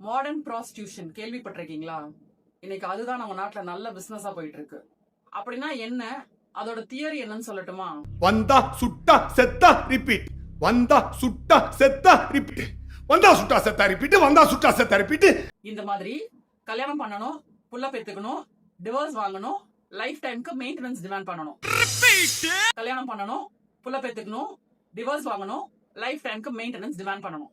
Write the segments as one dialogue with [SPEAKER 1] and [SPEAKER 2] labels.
[SPEAKER 1] Modern prostitution கேள்விப்பட்டிருக்கீங்களா? இன்னைக்கு அதுதான் நம்ம நாட்டுல நல்ல பிசினஸா போயிட்டு இருக்கு. அப்படின்னா என்ன, அதோட தியரி என்னன்னு சொல்லட்டுமா?
[SPEAKER 2] வந்தா சுட்டா செத்தா ரிப்பீட், வந்தா சுட்டா செத்தா ரிப்பீட், வந்தா சுட்டா செத்தா ரிப்பீட், வந்தா சுட்டா செத்தா ரிப்பீட்.
[SPEAKER 1] இந்த மாதிரி கல்யாணம் பண்ணணும், புள்ள பெத்துக்கணும், டிவோர்ஸ் வாங்கணும், லைஃப் டைம்க்கு மெயின்டெனன்ஸ் டிமாண்ட் பண்ணணும். கல்யாணம் பண்ணணும், புள்ள பெத்துக்கணும், டிவோர்ஸ் வாங்கணும், லைஃப் டைம்க்கு மெயின்டெனன்ஸ் டிமாண்ட் பண்ணணும்.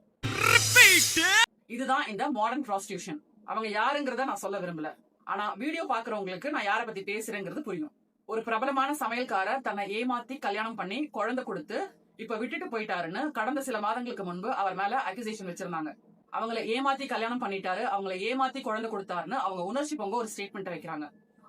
[SPEAKER 1] இதுதான் இந்த மாடர்ன் ப்ராஸ்டியூஷன். அவங்க யாருங்கிறத நான் சொல்ல விரும்பல. ஆனா வீடியோ பாக்குறவங்களுக்கு நான் யாரை பத்தி பேசுறேங்கிறது புரியும். ஒரு பிரபலமான சமையல்காரர் தன்னை ஏமாத்தி கல்யாணம் பண்ணி குழந்தை கொடுத்து இப்ப விட்டுட்டு போயிட்டாருன்னு கடந்த சில மாதங்களுக்கு முன்பு அவர் மேல அக்யூசேஷன் வச்சிருந்தாங்க. அவங்களை ஏமாத்தி கல்யாணம் பண்ணிட்டாரு, அவங்களை ஏமாத்தி குழந்தை கொடுத்தாருன்னு அவங்க உணர்ச்சி பொங்க ஒரு ஸ்டேட்மெண்ட் வைக்கிறாங்க.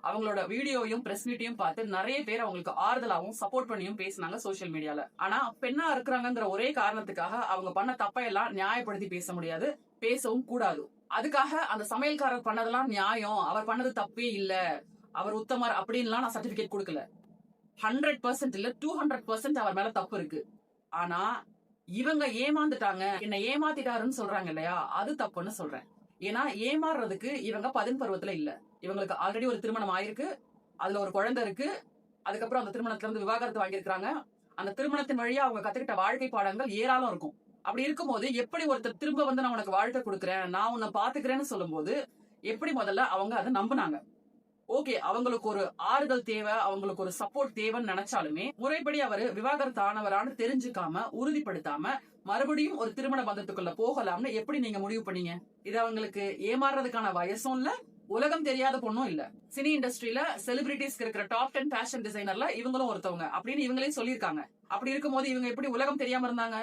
[SPEAKER 1] அவங்களோட வீடியோயும் பிரஸ் மீட்டையும் பார்த்து நிறைய பேர் அவங்களுக்கு ஆறுதலாவும் சப்போர்ட் பண்ணியும் பேசினாங்க சோசியல் மீடியால. ஆனா பெண்ணா இருக்கிறாங்கிற ஒரே காரணத்துக்காக அவங்க பண்ண தப்பையெல்லாம் நியாயப்படுத்தி பேச முடியாது, பேசவும் கூடாது. அதுக்காக அந்த சமையல்காரர் பண்ணதெல்லாம் நியாயம், அவர் பண்ணது தப்பே இல்ல, அவர் உத்தமர் அப்படின்லாம் நான் சர்டிபிகேட் கொடுக்கல. 100% இல்ல 200% அவர் மேல தப்பு இருக்கு. ஆனா இவங்க ஏமாந்துட்டாங்க, என்ன ஏமாத்திட்டாருன்னு சொல்றாங்க இல்லையா, அது தப்புன்னு சொல்றேன். ஏன்னா ஏமாறுறதுக்கு இவங்க 10 பருவத்துல இல்ல. இவங்களுக்கு ஆல்ரெடி ஒரு திருமணம் ஆயிருக்கு, அதுல ஒரு குழந்தை இருக்கு, அதுக்கப்புறம் அந்த திருமணத்துல இருந்து விவாகரத்து வாங்கியிருக்காங்க. அந்த திருமணத்தின் வழியா அவங்க கத்துக்கிட்ட வாழ்க்கை பாடங்கள் ஏராளம் இருக்கும். அப்படி இருக்கும்போது எப்படி ஒருத்தர் திரும்ப வந்து நான் உனக்கு வாழ்க்கை கொடுக்குறேன், நான் உன்னை பாத்துக்கிறேன்னு சொல்லும் போது எப்படி முதல்ல அவங்க அதை நம்பினாங்க? ஓகே, அவங்களுக்கு ஒரு ஆறுதல் தேவை, அவங்களுக்கு ஒரு சப்போர்ட் தேவைன்னு நினைச்சாலுமே முறைப்படி அவரு விவாகரத்து ஆனவரான்னு தெரிஞ்சுக்காம உறுதிப்படுத்தாம மறுபடியும் ஒரு திருமண பந்தத்துக்குள்ள போகலாம்னு எப்படி நீங்க முடிவு பண்ணீங்க? இது அவங்களுக்கு ஏமாறுறதுக்கான வயசும் இல்ல, உலகம் தெரியாத பொண்ணும் இல்ல. சினி இண்டஸ்ட்ரியில செலிபிரிட்டிஸ்க்கு இருக்கிற டாப் 10 ஃபேஷன் டிசைனர்ல இவங்களும் ஒருத்தவங்க அப்படின்னு இவங்களே சொல்லியிருக்காங்க. அப்படி இருக்கும்போது இவங்க எப்படி உலகம் தெரியாம இருந்தாங்க?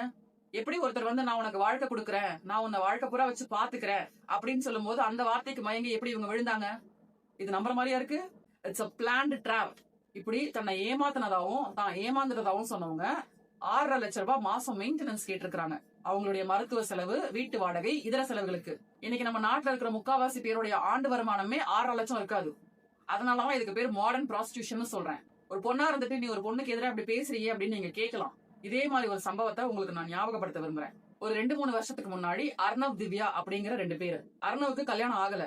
[SPEAKER 1] எப்படி ஒருத்தர் வந்து நான் உனக்கு வாழ்க்கை கொடுக்குறேன், நான் உன்னை வாழ்க்கை பூரா வச்சு பாத்துக்கிறேன் அப்படின்னு சொல்லும் போது அந்த வார்த்தைக்கு மயங்கி எப்படி இவங்க விழுந்தாங்க? இது நம்புற மாதிரியா இருக்கு? It's a planned trap. இப்படி தன்னை ஏமாத்தினதாவும் தான் ஏமாந்துட்டதாவும் சொன்னவங்க 6.5 லட்சம் ரூபாய் மாசம் மெயின்டெனன்ஸ் கேட்டிருக்காங்க. அவங்களுடைய மருத்துவ செலவு, வீட்டு வாடகை, இதர செலவுகளுக்கு. இன்னைக்கு நம்ம நாட்டுல இருக்கிற முக்காவாசி பேருடைய ஆண்டு வருமானமே 6.5 லட்சம் இருக்காது. அதனாலதான் இதுக்கு பேர் மாடர்ன் ப்ராஸ்டியூஷன் சொல்றேன். ஒரு பொண்ணா இருந்துட்டு நீ ஒரு பொண்ணுக்கு எதிராக அப்படி பேசுறீங்க அப்படின்னு நீங்க கேட்கலாம். இதே மாதிரி ஒரு சம்பவத்தை உங்களுக்கு நான் ஞாபகப்படுத்த விரும்புறேன். ஒரு 2-3 வருஷத்துக்கு முன்னாடி அர்ணவ், திவ்யா அப்படிங்கிற 2 பேரு. அர்ணவுக்கு கல்யாணம் ஆகல,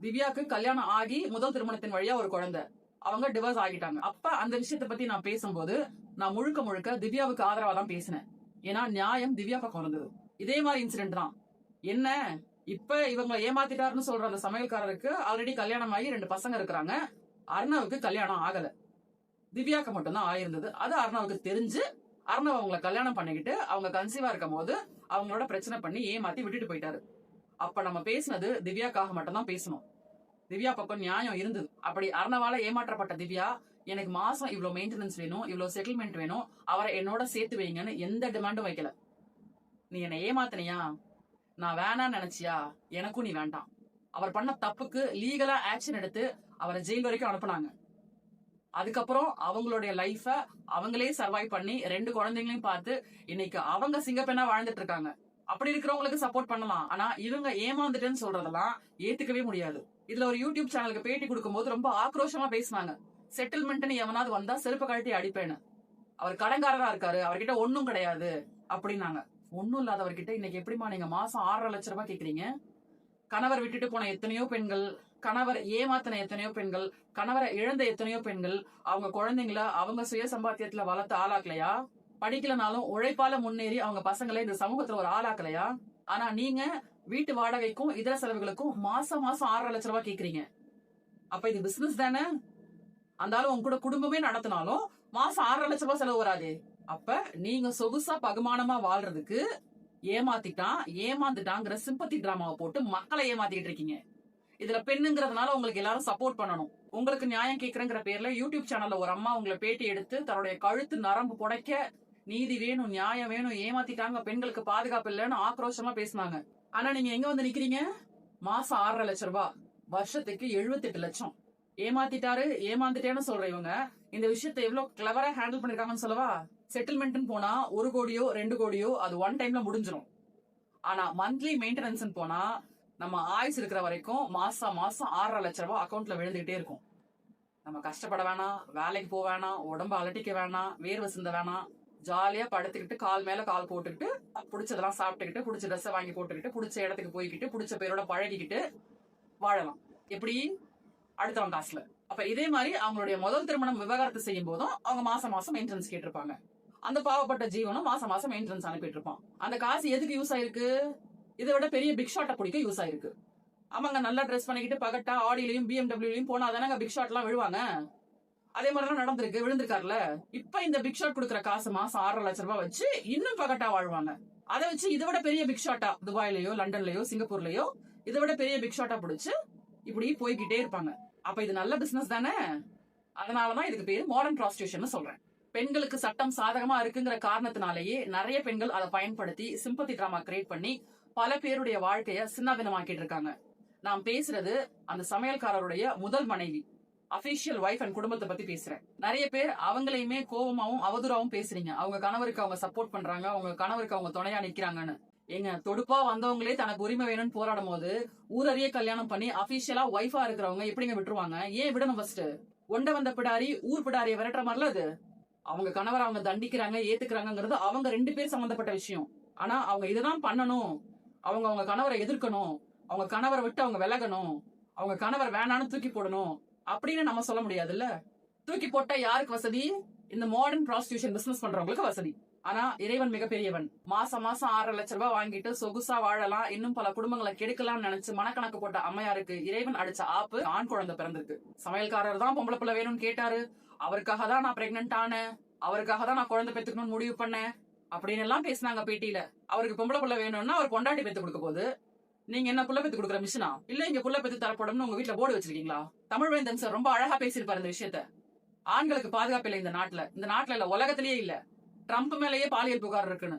[SPEAKER 1] திவ்யாக்கு கல்யாணம் ஆகி முதல் திருமணத்தின் வழியா ஒரு குழந்தை, அவங்க டிவோர்ஸ் ஆகிட்டாங்க. அப்ப அந்த விஷயத்தை பத்தி நான் பேசும்போது நான் முழுக்க முழுக்க திவ்யாவுக்கு ஆதரவா தான் பேசினேன். ஏன்னா நியாயம் திவ்யா பக்கம் இருந்தது. இதே மாதிரி இன்சிடென்ட் தான். என்ன, இப்ப இவங்க ஏமாத்திட்டாருன்னு சொல்ற அந்த சமையல்காரருக்கு ஆல்ரெடி கல்யாணம் ஆகி 2 பசங்க இருக்கிறாங்க. அர்ணவுக்கு கல்யாணம் ஆகல, திவ்யாக்கு மட்டும்தான் ஆயிருந்தது. அது அர்ணவுக்கு தெரிஞ்சு அர்ணவ் அவங்களை கல்யாணம் பண்ணிக்கிட்டு அவங்க கன்சீவா இருக்கும் போது அவங்களோட பிரச்சனை பண்ணி ஏமாத்தி விட்டுட்டு போயிட்டாரு. அப்ப நம்ம பேசினது திவ்யாக்காக மட்டும்தான் பேசணும். திவ்யா பக்கம் நியாயம் இருந்தது. அப்படி அர்ணவால ஏமாற்றப்பட்ட திவ்யா எனக்கு மாசம் இவ்வளவு மெயின்டெனன்ஸ் வேணும், இவ்வளவு செட்டில்மெண்ட் வேணும், அவரை என்னோட சேர்த்து வைங்கன்னு எந்த டிமாண்டும் வைக்கல. நீ என்னை ஏமாத்தினியா, நான் வேணான்னு நினைச்சியா, எனக்கும் நீ வேண்டாம். அவர் பண்ண தப்புக்கு லீகலா ஆக்ஷன் எடுத்து அவரை ஜெயில் வரைக்கும் அனுப்புனாங்க. அதுக்கப்புறம் அவங்களுடைய லைஃப அவங்களே சர்வைவ் பண்ணி 2 குழந்தைங்களையும் பார்த்து இன்னைக்கு அவங்க சிங்கப்பெண்ணா வாழ்ந்துட்டு இருக்காங்க. அப்படி இருக்கிறவங்களுக்கு சப்போர்ட் பண்ணலாம். ஆனா இவங்க ஏமாந்துட்டேன்னு சொல்றதெல்லாம் ஏத்துக்கவே முடியாது. இதுல ஒரு யூடியூப் சேனலுக்கு பேட்டி கொடுக்கும் போது ரொம்ப ஆக்ரோஷமா பேசினாங்க. செட்டில்மெண்ட்னு எவனாவது வந்தா செருப்பு கழட்டி அடிப்பேன்னு. அவர் கடன்காரரா இருக்காரு, அவர்கிட்ட ஒண்ணும் கிடையாது அப்படின்னாங்க. ஒண்ணும் இல்லாதவர்கிட்ட இன்னைக்கு எப்படிமா நீங்க மாசம் 6.5 லட்சம் ரூபாய் கேக்குறீங்க? கணவர் விட்டுட்டு போன எத்தனையோ பெண்கள், கணவர் ஏமாத்தின எத்தனையோ பெண்கள், கணவரை இழந்த எத்தனையோ பெண்கள் அவங்க குழந்தைங்கள அவங்க சுய சம்பாத்தியத்துல வளர்த்து ஆளாக்கலையா? படிக்கலனாலும் உழைப்பால முன்னேறி அவங்க பசங்களை இந்த சமூகத்துல ஒரு ஆளாக்கலையா? ஆனா நீங்க வீட்டு வாடகைக்கும் இதர செலவுகளுக்கும் மாசம் மாசம் 6.5 லட்சம் ரூபாய் கேக்குறீங்க. அப்ப இது பிசினஸ் தானே? அந்தாலும் உங்க கூட குடும்பமே நடத்தினாலும் மாசம் 6.5 லட்சம் ரூபாய் செலவு வராதே. அப்ப நீங்க சொகுசா பகுமானமா வாழ்றதுக்கு ஏமாந்துட்டாங்கிற சிம்பத்தி டிராமாவை போட்டு மக்களை ஏமாத்திட்டு இருக்கீங்க. இதுல பெண்ணுங்கிறதுனால உங்களுக்கு எல்லாரும் சப்போர்ட் பண்ணணும். உங்களுக்கு நியாயம் கேட்கறங்கிற பேர்ல யூடியூப் சேனல்ல ஒரு அம்மா உங்களை பேட்டி எடுத்து தன்னுடைய கழுத்து நரம்பு புடைக்க நீதி வேணும், நியாயம் வேணும், ஏமாத்திட்டாங்க, பெண்களுக்கு பாதுகாப்பு இல்லைன்னு ஆக்ரோஷமா பேசினாங்க. ஆனா நீங்க எங்க வந்து நிக்கிறீங்க? மாசம் 6.5 லட்சம் ரூபாய், வருஷத்துக்கு 78 லட்சம். ஏமாத்திட்டாரு, ஏமாந்துட்டேன்னு சொல்ற இவங்க இந்த விஷயத்தை எவ்வளவு கிளவரா ஹேண்டில் பண்ணிருக்காங்கன்னு சொல்லவா? செட்டில்மெண்ட் போனா 1 கோடியோ 2 கோடியோ அது ஒன் டைம்ல முடிஞ்சிடும். ஆனா மந்த்லி மெயின்டெனன்ஸ் போனா நம்ம ஆயுஸ் இருக்கிற வரைக்கும் மாசம் மாசம் 6.5 லட்சம் ரூபாய் அக்கௌண்ட்ல விழுந்துகிட்டே இருக்கும். நம்ம கஷ்டப்பட வேணாம், வேலைக்கு போக வேணாம், உடம்பு அலட்டிக்க வேணாம், வேர்வை சிந்த வேணாம், ஜாலியா படுத்துக்கிட்டு கால் மேல கால் போட்டுக்கிட்டு பிடிச்சதெல்லாம் சாப்பிட்டுக்கிட்டு பிடிச்ச ட்ரெஸ்ஸை வாங்கி போட்டுக்கிட்டு பிடிச்ச இடத்துக்கு போய்கிட்டு பிடிச்ச பேரோட பழகிக்கிட்டு வாழலாம். எப்படி? அடுத்தவன் காசுல. அப்ப இதே மாதிரி அவங்களுடைய முதல் திருமணம் விவாகரத்து செய்யும் போதும் அவங்க மாசம் மாசம் மெயின்டெனன்ஸ் கேட்டிருப்பாங்க. அந்த பாவப்பட்ட ஜீவனும் மாசம் மாசம் மெயின்டெனன்ஸ் அனுப்பிட்டு இருப்பான். அந்த காசு எதுக்கு யூஸ் ஆயிருக்கு? இதை விட பெரிய பிக் ஷாட்டை பிடிக்க யூஸ் ஆயிருக்கு. அவங்க நல்லா ட்ரெஸ் பண்ணிக்கிட்டு பகட்டா ஆடிலையும் பிஎம்டபிள்யூலையும் போனா தானே பிக் ஷாட் எல்லாம் விழுவாங்க. அதே மாதிரிலாம் நடந்திருக்கு, விழுந்திருக்காருல. இப்ப இந்த பிக் ஷாட் கொடுக்குற காசு மாசம் 6.5 லட்சம் ரூபாய் வச்சு இன்னும் பகட்டா வாழ்வாங்க. அதை வச்சு இதை விட பெரிய பிக் ஷாட்டா துபாயிலயோ லண்டன்லயோ சிங்கப்பூர்லயோ இதை விட பெரிய பிக் ஷாட்டா பிடிச்சு இப்படி போய்கிட்டே இருப்பாங்க. அப்ப இது நல்ல பிசினஸ் தானே? அதனாலதான் இதுக்கு பேரு மாடர்ன் ப்ராஸ்டியூஷன் சொல்றேன். பெண்களுக்கு சட்டம் சாதகமா இருக்குங்கிற காரணத்தினாலேயே நிறைய பெண்கள் அதை பயன்படுத்தி சிம்பத்தி டிராமா கிரியேட் பண்ணி பல பேருடைய வாழ்க்கைய சின்னாபின்னமாக்கிட்டு இருக்காங்க. நான் பேசுறது அந்த சமையல்காரருடைய முதல் மனைவி, அபிஷியல் வைஃப் அண்ட் குடும்பத்தை பத்தி பேசுறேன். நிறைய பேர் அவங்களையுமே கோபமாவும் அவதூறாவும் பேசுறீங்க. அவங்க கணவருக்கு அவங்க சப்போர்ட் பண்றாங்க, அவங்க கணவருக்கு அவங்க துணையா நிக்கிறாங்கன்னு. ஏங்க, தொடுப்பா வந்தவங்களே தனக்கு உரிமை வேணும்னு போராடும் போது ஊரறிய கல்யாணம் பண்ணி அபிஷியலா ஒய்ஃபா இருக்கிறவங்க எப்படிங்க விட்டுருவாங்க? ஏன் விடணும்? ஃபர்ஸ்ட் ஒண்ட வந்த பிடாரி ஊர் பிடாரிய விரட்டுற மாதிரில அது. அவங்க கணவர் அவங்க தண்டிக்கிறாங்க, ஏத்துக்கிறாங்கிறது அவங்க 2 பேர் சம்பந்தப்பட்ட விஷயம். ஆனா அவங்க இதுதான் பண்ணணும், அவங்க கணவரை எதிர்க்கணும், அவங்க கணவரை விட்டு அவங்க விலகணும், அவங்க கணவர் வேணான்னு தூக்கி போடணும் அப்படின்னு நம்ம சொல்ல முடியாதுல்ல. தூக்கி போட்டா யாருக்கு வசதி? இந்த மாடர்ன் ப்ராஸ்டியூஷன் பிசினஸ் பண்றவங்களுக்கு வசதி. ஆனா இறைவன் மிகப்பெரியவன். மாசம் மாசம் 6.5 லட்சம் ரூபாய் வாங்கிட்டு சொகுசா வாழலாம், இன்னும் பல குடும்பங்களை கெடுக்கலாம்னு நினைச்சு மனக்கணக்கு போட்ட அம்மையாருக்கு இறைவன் அடிச்ச ஆப்பு ஆண் குழந்தை பிறந்திருக்கு. சமையல்காரர் தான் பொம்பளை பிள்ளை வேணும்னு கேட்டாரு, அவருக்காக தான் நான் பிரெக்னன்ட் ஆனேன், அவருக்காக தான் நான் குழந்தை பெத்துக்கணும்னு முடிவு பண்ணேன் அப்படின்னு எல்லாம் பேசினாங்க பேட்டியில. அவருக்கு பொம்பளை பிள்ளை வேணும்னா அவர் கொண்டாட்டி பெத்து கொடுக்க போது நீங்க என்ன புள்ள பெத்து கொடுக்குற மிஷினா? இல்ல இங்க புள்ள பெத்து தரப்படும் உங்க வீட்டுல போர்டு வச்சிருக்கீங்களா? தமிழ்வேந்தன் சார் ரொம்ப அழகா பேசியிருப்பாரு இந்த விஷயத்த. ஆண்களுக்கு பாதுகாப்பு இல்லை இந்த நாட்டுல இல்ல உலகத்திலேயே இல்ல. ட்ரம்ப் மேலேயே பாலியல் புகார் இருக்குன்னு.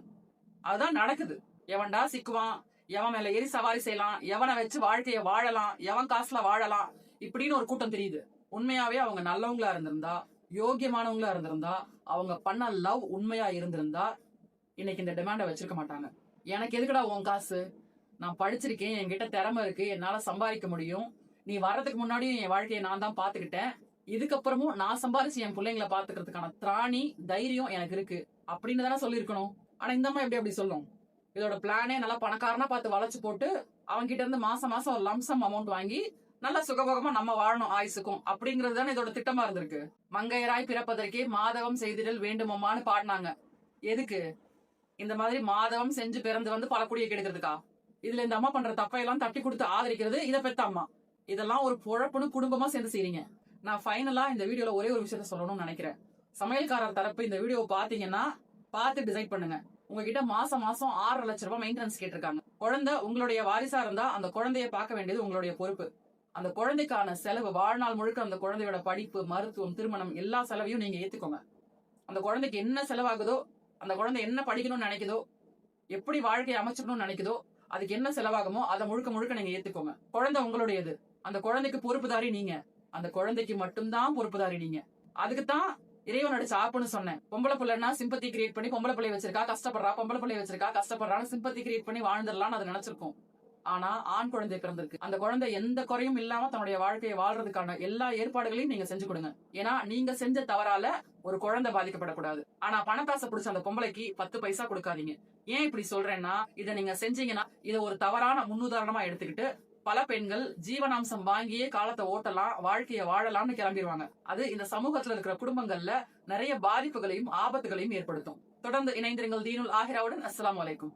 [SPEAKER 1] அதுதான் நடக்குது. எவன்டா சிக்குவான், எவன் மேல ஏறி சவாரி செய்யலாம், எவனை வச்சு வாழ்க்கைய வாழலாம், எவன் காசுல வாழலாம் இப்படின்னு ஒரு கூட்டம் தெரியுது. உண்மையாவே அவங்க நல்லவங்களா இருந்திருந்தா, யோகியமானவங்களா இருந்திருந்தா, அவங்க பண்ண லவ் உண்மையா இருந்திருந்தா இன்னைக்கு இந்த டிமாண்ட வச்சிருக்க மாட்டாங்க. எனக்கு எதுக்குடா உன் காசு? நான் படிச்சிருக்கேன், என்கிட்ட திறமை இருக்கு, என்னால சம்பாதிக்க முடியும், நீ வர்றதுக்கு முன்னாடியும் என் வாழ்க்கையை நான் தான் பாத்துக்கிட்டேன், இதுக்கப்புறமும் நான் சம்பாதிச்சு என் பிள்ளைங்களை பாத்துக்கிறதுக்கான திராணி தைரியம் எனக்கு இருக்கு அப்படின்னு தானே சொல்லியிருக்கணும். ஆனா இந்த அம்மா எப்படி சொல்லும்? இதோட பிளானே நல்லா பணக்காரனா பார்த்து வளைச்சு போட்டு அவங்க கிட்ட இருந்து மாசம் மாசம் ஒரு லம்சம் அமௌண்ட் வாங்கி நல்லா சுகபோகமா நம்ம வாழணும் ஆயுசுக்கும் அப்படிங்கிறது தானே இதோட திட்டமா இருந்திருக்கு. மங்கையராய் பிறப்பதற்கே மாதவம் செய்திடல் வேண்டுமம்மான்னு பாடினாங்க. எதுக்கு? இந்த மாதிரி மாதவம் செஞ்சு பிறந்து வந்து பல குடியை கெடுக்கிறதுக்கா? இதுல இந்த அம்மா பண்ற தப்பையெல்லாம் தட்டி கொடுத்து ஆதரிக்கிறது இதை பெத்த அம்மா. இதெல்லாம் ஒரு பொழப்புன்னு குடும்பமா சேர்ந்து செய்றீங்க. நான் ஃபைனலா இந்த வீடியோல ஒரே ஒரு விஷயத்த சொல்லணும்னு நினைக்கிறேன். சமையல்காரர் தரப்பு இந்த வீடியோவை பாத்தீங்கன்னா பார்த்து டிசைட் பண்ணுங்க. உங்ககிட்ட மாசம் மாசம் 6.5 லட்சம் ரூபாய் மெயின்டெனன்ஸ் கேட்டிருக்காங்க. குழந்தை உங்களுடைய வாரிசா இருந்தா அந்த குழந்தைய பார்க்க வேண்டியது உங்களுடைய பொறுப்பு. அந்த குழந்தைக்கான செலவு வாழ்நாள் முழுக்க அந்த குழந்தையோட படிப்பு, மருத்துவம், திருமணம் எல்லா செலவையும் நீங்க ஏத்துக்கோங்க. அந்த குழந்தைக்கு என்ன செலவாகுதோ, அந்த குழந்தை என்ன படிக்கணும்னு நினைக்குதோ, எப்படி வாழ்க்கையை அமைச்சுக்கணும்னு நினைக்குதோ, அதுக்கு என்ன செலவாகுமோ அதை முழுக்க முழுக்க நீங்க ஏத்துக்கோங்க. குழந்தை உங்களுடையது. அந்த குழந்தைக்கு பொறுப்புதாரி நீங்க. அந்த குழந்தைக்கு மட்டும்தான் பொறுப்புதாரி நீங்க. அதுக்குத்தான் இறைவன் அடிச்ச ஆப்புன்னு சொன்னேன். பொம்பளை பிள்ளைன்னா சிம்பத்தி கிரியேட் பண்ணி பொம்பளை பிள்ளை வச்சிருக்கா கஷ்டப்படுறா, பொம்பளை பிள்ளை வச்சிருக்கா கஷ்டப்படுறான்னு சிம்பத்தி கிரியேட் பண்ணி வாழ்ந்துடலாம்னு அதை நினைச்சிருக்கோம். ஆனா ஆண் குழந்தை பிறந்திருக்கு. அந்த குழந்தை எந்த குறையும் இல்லாம தன்னுடைய வாழ்க்கையை வாழ்றதுக்கான எல்லா ஏற்பாடுகளையும் நீங்க செஞ்சு கொடுங்க. ஏன்னா நீங்க செஞ்ச தவறால ஒரு குழந்தை பாதிக்கப்படக்கூடாது. ஆனா பணத்தாசை பிடிச்ச அந்த பொம்பளைக்கு 10 பைசா கொடுக்காதீங்க. ஏன் இப்படி சொல்றேன்னா, இதை நீங்க செஞ்சீங்கன்னா இதை ஒரு தவறான முன்னுதாரணமா எடுத்துக்கிட்டு பல பெண்கள் ஜீவனாம்சம் வாங்கியே காலத்தை ஓட்டலாம், வாழ்க்கையை வாழலாம்னு கிளம்பிடுவாங்க. அது இந்த சமூகத்துல இருக்கிற குடும்பங்கள்ல நிறைய பாதிப்புகளையும் ஆபத்துகளையும் ஏற்படுத்தும். தொடர்ந்து இணைந்திருங்கள் தீனுல் ஆஹிராவுடன். அஸ்ஸலாமு அலைக்கும்.